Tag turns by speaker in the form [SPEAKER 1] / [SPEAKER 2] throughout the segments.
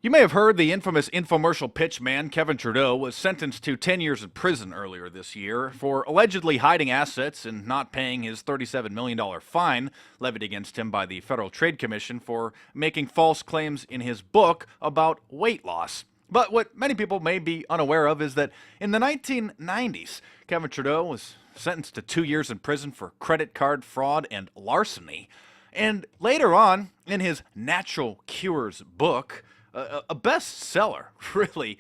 [SPEAKER 1] You may have heard the infamous infomercial pitch man, Kevin Trudeau, was sentenced to 10 years in prison earlier this year for allegedly hiding assets and not paying his $37 million fine levied against him by the Federal Trade Commission for making false claims in his book about weight loss. But what many people may be unaware of is that in the 1990s, Kevin Trudeau was sentenced to 2 years in prison for credit card fraud and larceny. And later on, in his Natural Cures book, a bestseller, really.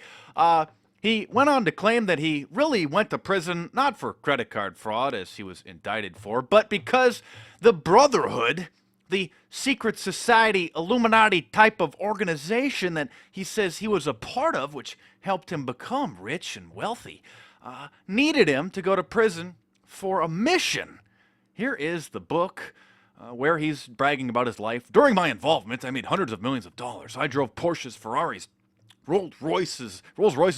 [SPEAKER 1] He went on to claim that he really went to prison not for credit card fraud, as he was indicted for, but because the Brotherhood, the secret society Illuminati type of organization that he says he was a part of, which helped him become rich and wealthy, needed him to go to prison for a mission. Here is the book where he's bragging about his life. During my involvement, I made hundreds of millions of dollars. I drove Porsches, Ferraris, Rolls Royces,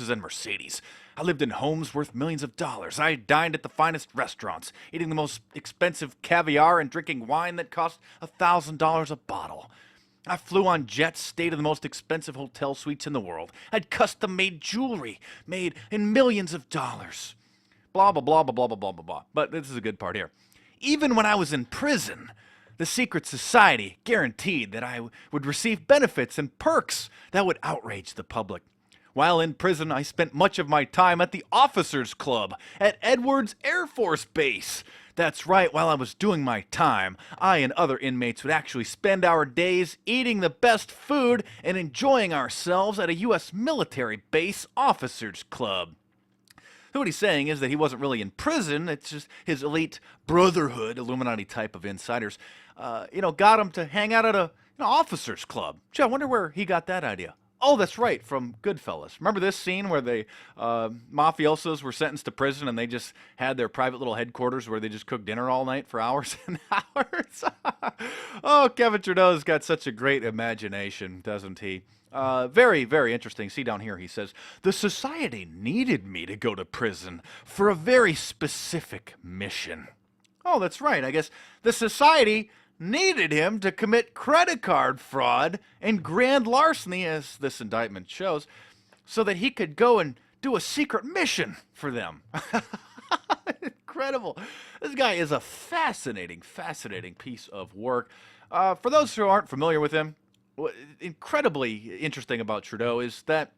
[SPEAKER 1] and Mercedes. I lived in homes worth millions of dollars. I dined at the finest restaurants, eating the most expensive caviar and drinking wine that cost $1,000 a bottle. I flew on jets, stayed in the most expensive hotel suites in the world. I had custom-made jewelry made in millions of dollars. Blah, blah, blah, blah, blah, blah, blah, blah, blah. But this is a good part here. Even when I was in prison, the secret society guaranteed that I would receive benefits and perks that would outrage the public. While in prison, I spent much of my time at the Officers Club at Edwards Air Force Base. That's right, while I was doing my time, I and other inmates would actually spend our days eating the best food and enjoying ourselves at a U.S. military base Officers Club. So what he's saying is that he wasn't really in prison. It's just his elite brotherhood, Illuminati type of insiders, got him to hang out at a officers club. Gee, I wonder where he got that idea. Oh, that's right, from Goodfellas. Remember this scene where the mafiosos were sentenced to prison and they just had their private little headquarters where they just cooked dinner all night for hours and hours? Oh, Kevin Trudeau's got such a great imagination, doesn't he? Very, very interesting. See down here, he says, the society needed me to go to prison for a very specific mission. Oh, that's right. I guess the society needed him to commit credit card fraud and grand larceny, as this indictment shows, so that he could go and do a secret mission for them. Incredible. This guy is a fascinating, fascinating piece of work. For those who aren't familiar with him, what's incredibly interesting about Trudeau is that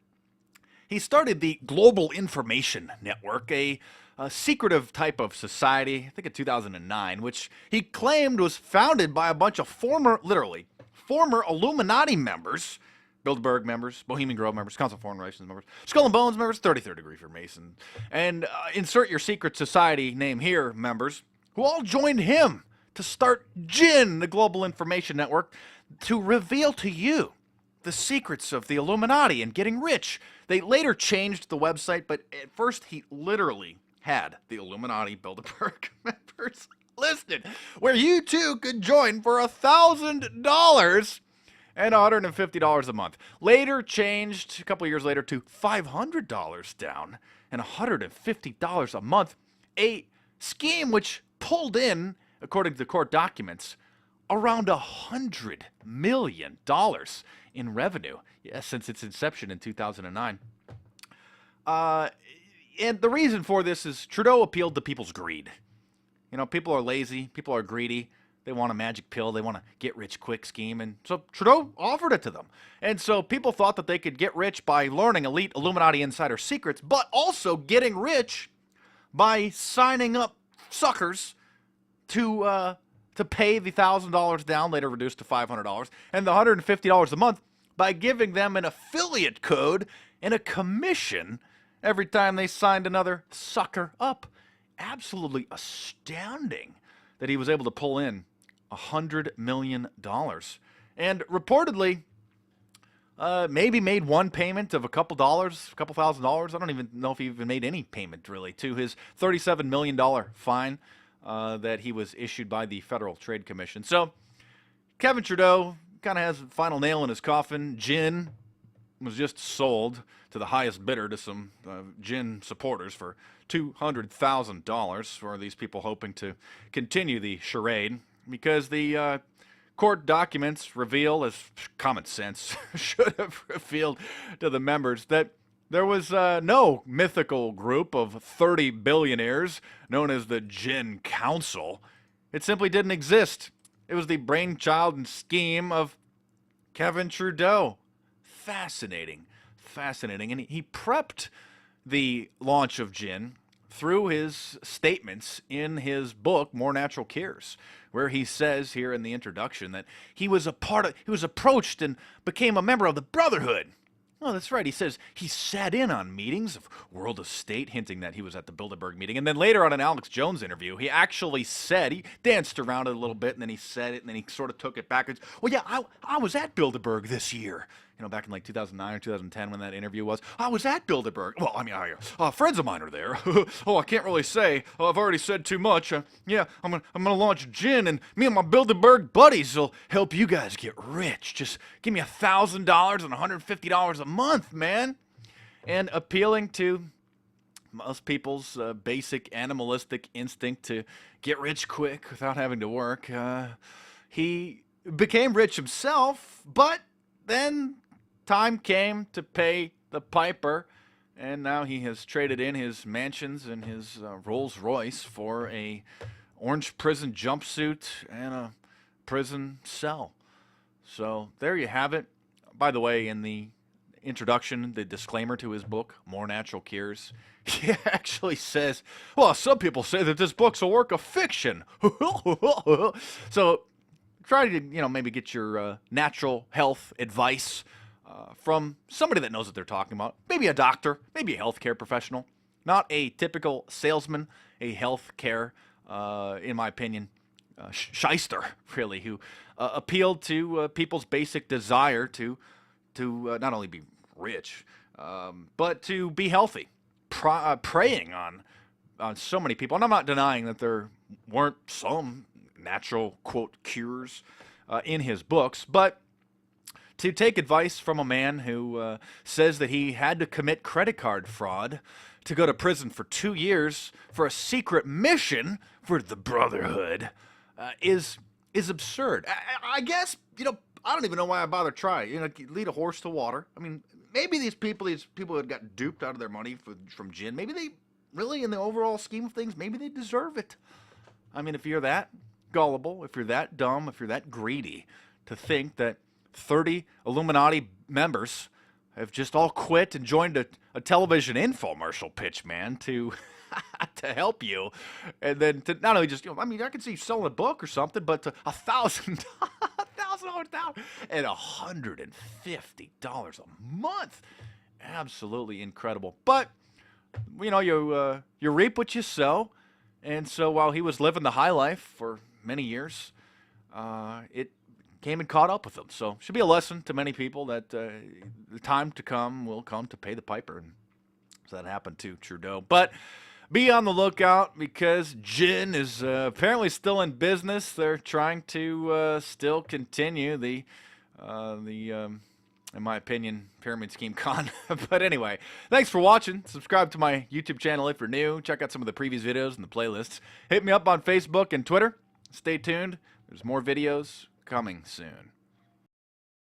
[SPEAKER 1] he started the Global Information Network, a secretive type of society, I think in 2009, which he claimed was founded by a bunch of former Illuminati members, Bilderberg members, Bohemian Grove members, Council of Foreign Relations members, Skull and Bones members, 33rd Degree Freemason, and insert your secret society name here members, who all joined him to start GIN, the Global Information Network, to reveal to you the secrets of the Illuminati and getting rich. They later changed the website, but at first he literally had the Illuminati Bilderberg members listed, where you too could join for $1,000 and $150 a month. Later changed a couple of years later to $500 down and $150 a month. A scheme which pulled in, according to the court documents, around $100 million in revenue, since its inception in 2009. And the reason for this is Trudeau appealed to people's greed. People are lazy, people are greedy, they want a magic pill, they want a get-rich-quick scheme, and so Trudeau offered it to them. And so people thought that they could get rich by learning elite Illuminati insider secrets, but also getting rich by signing up suckers to pay the $1,000 down, later reduced to $500, and the $150 a month by giving them an affiliate code and a commission every time they signed another sucker up. Absolutely astounding that he was able to pull in $100 million. And reportedly, maybe made one payment of a couple thousand dollars. I don't even know if he even made any payment, really, to his $37 million fine that he was issued by the Federal Trade Commission. So Kevin Trudeau kind of has the final nail in his coffin. GIN was just sold to the highest bidder to some GIN supporters for $200,000 for these people hoping to continue the charade, because the Court documents reveal, as common sense should have revealed to the members, that there was no mythical group of 30 billionaires known as the Gin Council. It simply didn't exist. It was the brainchild and scheme of Kevin Trudeau. Fascinating. Fascinating. And he prepped the launch of gin through his statements in his book, More Natural Cures, where he says here in the introduction that he was approached and became a member of the Brotherhood. Oh, that's right. He says he sat in on meetings of World of State, hinting that he was at the Bilderberg meeting. And then later on an Alex Jones interview, he actually said, he danced around it a little bit, and then he said it, and then he sort of took it back. And, well, yeah, I was at Bilderberg this year. You know, back in like 2009 or 2010 when that interview was. I was at Bilderberg. Well, I mean, friends of mine are there. Oh, I can't really say. Oh, I've already said too much. Yeah, I'm gonna launch gin, and me and my Bilderberg buddies will help you guys get rich. Just give me $1,000 and $150 a month, man. And appealing to most people's basic animalistic instinct to get rich quick without having to work, he became rich himself, but then time came to pay the piper, and now he has traded in his mansions and his Rolls Royce for a orange prison jumpsuit and a prison cell. So there you have it. By the way, in the introduction, the disclaimer to his book, More Natural Cures, he actually says, well, some people say that this book's a work of fiction. So try to, maybe get your natural health advice from somebody that knows what they're talking about. Maybe a doctor, maybe a healthcare professional. Not a typical salesman, a healthcare, in my opinion, shyster, really, who appealed to people's basic desire to not only be rich, but to be healthy, preying on so many people. And I'm not denying that there weren't some natural, quote, cures in his books, but to take advice from a man who says that he had to commit credit card fraud to go to prison for 2 years for a secret mission for the Brotherhood is absurd. I guess, I don't even know why I bother trying. Lead a horse to water. I mean, maybe these people who had got duped out of their money from gin, maybe they really, in the overall scheme of things, maybe they deserve it. I mean, if you're that gullible, if you're that dumb, if you're that greedy to think that 30 Illuminati members have just all quit and joined a television infomercial pitch, man, to to help you, and then to not only just, I could see you selling a book or something, but to $1,000, and $150 a month, absolutely incredible. But you reap what you sow, and so while he was living the high life for many years, it came and caught up with him. So should be a lesson to many people that the time to come will come to pay the piper, and so that happened to Trudeau. But be on the lookout, because gin is apparently still in business. They're trying to still continue the in my opinion, pyramid scheme con. But anyway, thanks for watching. Subscribe to my YouTube channel if you're new. Check out some of the previous videos and the playlists. Hit me up on Facebook and Twitter. Stay tuned. There's more videos coming soon.